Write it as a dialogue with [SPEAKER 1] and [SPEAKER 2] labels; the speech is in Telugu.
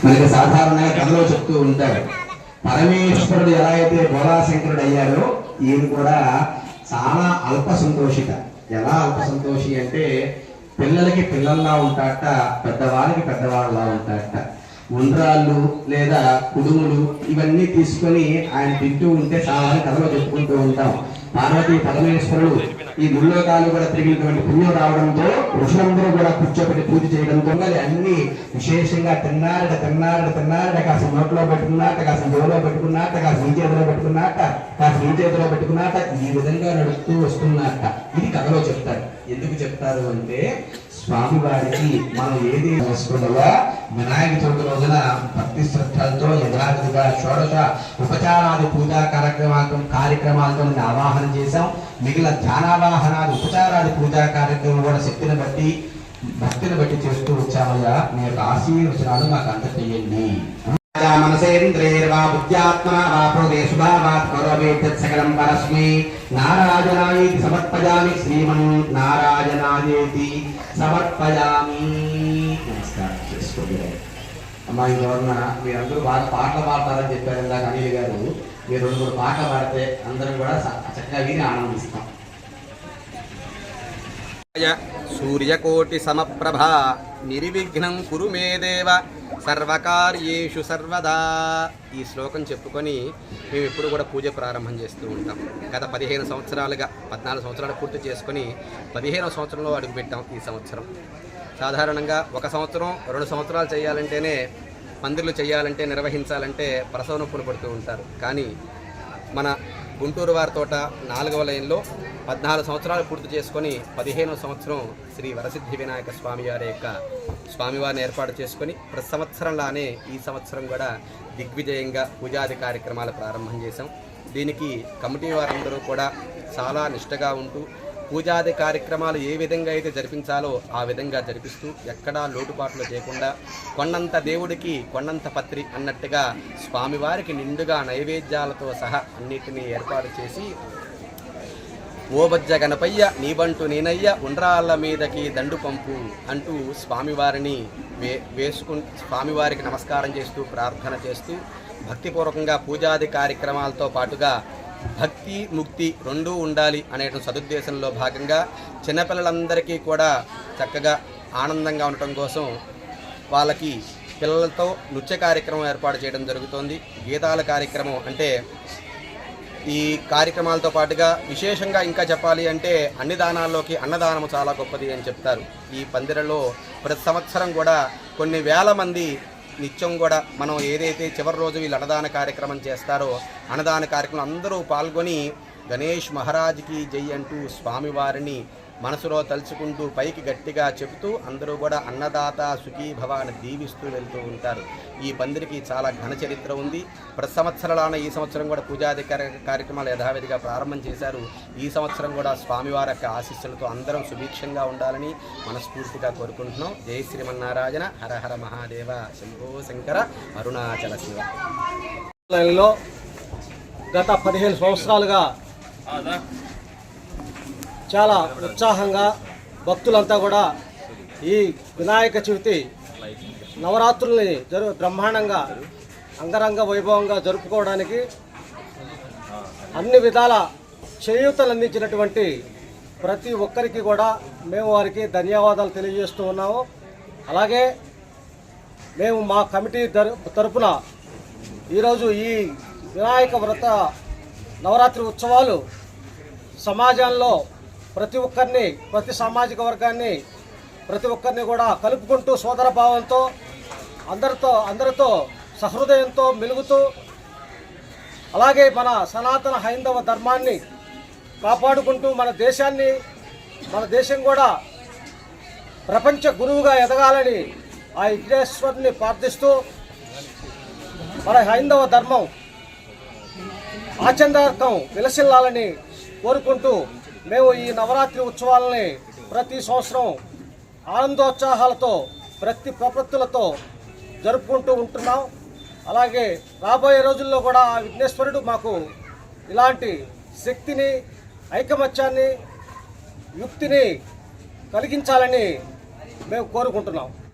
[SPEAKER 1] మనకి సాధారణంగా కథలో చెప్తూ ఉంటారు. పరమేశ్వరుడు ఎలా అయితే బోళాశంకరుడు అయ్యాడో ఈయన కూడా చాలా అల్ప సంతోషిత. ఎలా అల్ప సంతోషి అంటే పిల్లలకి పిల్లల్లా ఉంటాడట, పెద్దవాళ్ళకి పెద్దవాళ్ళలా ఉంటాడట. ఉండ్రాళ్ళు లేదా కుడుములు ఇవన్నీ తీసుకొని ఆయన తింటూ ఉంటే చాలా కథలో చెప్పుకుంటూ ఉంటాం. పార్వతీ పరమేశ్వరుడు ఈ ముల్లోకాలు కూడా తిరిగినటువంటి పుణ్యం రావడంతో ఋషులందరూ కూడా కూర్చోబెట్టి పూజ చేయడంతో అన్ని విశేషంగా తిన్నారట కాస్త నోట్లో పెట్టుకున్నట్ట, కాస్త జోలో పెట్టుకున్నట్ట, కాస్త నీ చేతిలో పెట్టుకున్నట్ట, కాస్త నీ చేతిలో పెట్టుకున్నట్ట, ఈ విధంగా నడుస్తూ వస్తున్నట్ట. ఇది కథలో చెప్తారు. ఎందుకు చెప్తారు అంటే స్వామివారికి మనం ఏది చేసుకున్నవా వినాయక చవితి రోజున భక్తి శ్రద్ధలతో యథావిధిగా షోడశ ఉపచారాది పూజా కార్యక్రమాలతో ఆవాహన చేశాం. మిగిలిన ధ్యానావాహనాది ఉపచారాది పూజా కార్యక్రమం కూడా శక్తిని బట్టి భక్తిని బట్టి చేస్తూ వచ్చామయ్యా. మీ యొక్క ఆశీర్వచనాలు మాకు అందజేయండి. మనసేంద్రేర్వా బుద్ధ్యాత్మనా వా ప్రోదేశుభావాత్ కరోమేతత్ సకలం పరస్మై నారాయణాయేతి సమర్పయామి. శ్రీమన్ నారాయణాయేతి సమర్పయామి. నమస్కారం చేసుకోండి. అమ్మాయి గౌరవ మీరందరూ బాగా పాటలు పాడతారని చెప్పారు ఇందాక అనిల్ గారు. మీరు 2-3 పాటలు పాడితే అందరం కూడా చక్కగా విని ఆనందిస్తాం.
[SPEAKER 2] సూర్యకోటి సమప్రభ నిర్విఘ్నం కురు మే దేవ సర్వకార్యేషు సర్వదా. ఈ శ్లోకం చెప్పుకొని మేము ఎప్పుడు కూడా పూజ ప్రారంభం చేస్తూ ఉంటాం. గత 15 సంవత్సరాలుగా 14 సంవత్సరాలు పూర్తి చేసుకొని 15వ సంవత్సరంలో అడుగుపెట్టాం. ఈ సంవత్సరం సాధారణంగా 1 సంవత్సరం 2 సంవత్సరాలు చేయాలంటేనే పందిర్లు చేయాలంటే నిర్వహించాలంటే ప్రసవ నొప్పులు పడుతూ ఉంటారు. కానీ మన గుంటూరు వారి తోట 4వ లైన్లో 14 సంవత్సరాలు పూర్తి చేసుకొని 15వ సంవత్సరం శ్రీ వరసిద్ధి వినాయక స్వామి వారి యొక్క స్వామివారిని ఏర్పాటు చేసుకొని ప్రతి సంవత్సరంలానే ఈ సంవత్సరం కూడా దిగ్విజయంగా పూజాది కార్యక్రమాలు ప్రారంభం చేశాం. దీనికి కమిటీ వారందరూ కూడా చాలా నిష్టగా ఉంటూ పూజాది కార్యక్రమాలు ఏ విధంగా అయితే జరిపించాలో ఆ విధంగా జరిపిస్తూ ఎక్కడా లోటుపాట్లు చేయకుండా కొండంత దేవుడికి కొండంత పత్రి అన్నట్టుగా స్వామివారికి నిండుగా నైవేద్యాలతో సహా అన్నిటినీ ఏర్పాటు చేసి ఓ బజ్జ గణపయ్య నీబంటు నేనయ్య ఉండ్రాళ్ళ మీదకి దండు పంపు అంటూ స్వామివారిని స్వామివారికి నమస్కారం చేస్తూ ప్రార్థన చేస్తూ భక్తిపూర్వకంగా పూజాది కార్యక్రమాలతో పాటుగా భక్తి ముక్తి రెండూ ఉండాలి అనే సదుద్దేశంలో భాగంగా చిన్నపిల్లలందరికీ కూడా చక్కగా ఆనందంగా ఉండటం కోసం వాళ్ళకి పిల్లలతో నృత్య కార్యక్రమం ఏర్పాటు చేయడం జరుగుతోంది. గీతాల కార్యక్రమం అంటే ఈ కార్యక్రమాలతో పాటుగా విశేషంగా ఇంకా చెప్పాలి అంటే అన్ని దానాల్లోకి అన్నదానము చాలా గొప్పది అని చెప్తారు. ఈ పందిరలో ప్రతి సంవత్సరం కూడా కొన్ని వేల మంది నిత్యం కూడా మనం ఏదైతే చివరి రోజు వీళ్ళు అన్నదాన కార్యక్రమం చేస్తారో అన్నదాన కార్యక్రమం అందరూ పాల్గొని గణేష్ మహారాజ్కి జై అంటూ స్వామివారిని మనసులో తలుచుకుంటూ పైకి గట్టిగా చెబుతూ అందరూ కూడా అన్నదాత సుఖీభవ అని దీవిస్తూ వెళ్తూ ఉంటారు. ఈ పందిరికి చాలా ఘన చరిత్ర ఉంది. ప్రతి సంవత్సరాలన ఈ సంవత్సరం కూడా పూజాది కార్యక్రమాలు యథావిధిగా ప్రారంభం చేశారు. ఈ సంవత్సరం కూడా స్వామివారి యొక్క ఆశీస్సులతో అందరం సుభిక్షంగా ఉండాలని మనస్ఫూర్తిగా కోరుకుంటున్నాం. జై శ్రీమన్నారాయణ. హర హర మహాదేవ. శంభో శంకర. అరుణాచల శివ.
[SPEAKER 3] గత 15 సంవత్సరాలుగా చాలా ఉత్సాహంగా భక్తులంతా కూడా ఈ వినాయక చవితి నవరాత్రుల్ని బ్రహ్మాండంగా అంగరంగ వైభవంగా జరుపుకోవడానికి అన్ని విధాల చేయూతలు అందించినటువంటి ప్రతి ఒక్కరికి కూడా మేము వారికి ధన్యవాదాలు తెలియజేస్తూ ఉన్నాము. అలాగే మేము మా కమిటీ తరపున ఈరోజు ఈ వినాయక వ్రత నవరాత్రి ఉత్సవాలు సమాజంలో ప్రతి ఒక్కరిని ప్రతి సామాజిక వర్గాన్ని ప్రతి ఒక్కరిని కూడా కలుపుకుంటూ సోదర భావంతో అందరితో సహృదయంతో మెలుగుతూ అలాగే మన సనాతన హైందవ ధర్మాన్ని కాపాడుకుంటూ మన దేశం కూడా ప్రపంచ గురువుగా ఎదగాలని ఆ విఘ్నేశ్వరుని ప్రార్థిస్తూ మన హైందవ ధర్మం ఆచందార్థం విలసిల్లాలని కోరుకుంటూ మేము ఈ నవరాత్రి ఉత్సవాలని ప్రతి సంవత్సరం ఆనందోత్సాహాలతో ప్రపత్తులతో జరుపుకుంటూ ఉంటున్నాం. అలాగే రాబోయే రోజుల్లో కూడా ఆ విఘ్నేశ్వరుడు మాకు ఇలాంటి శక్తిని ఐకమత్యాన్ని యుక్తిని కలిగించాలని మేము కోరుకుంటున్నాం.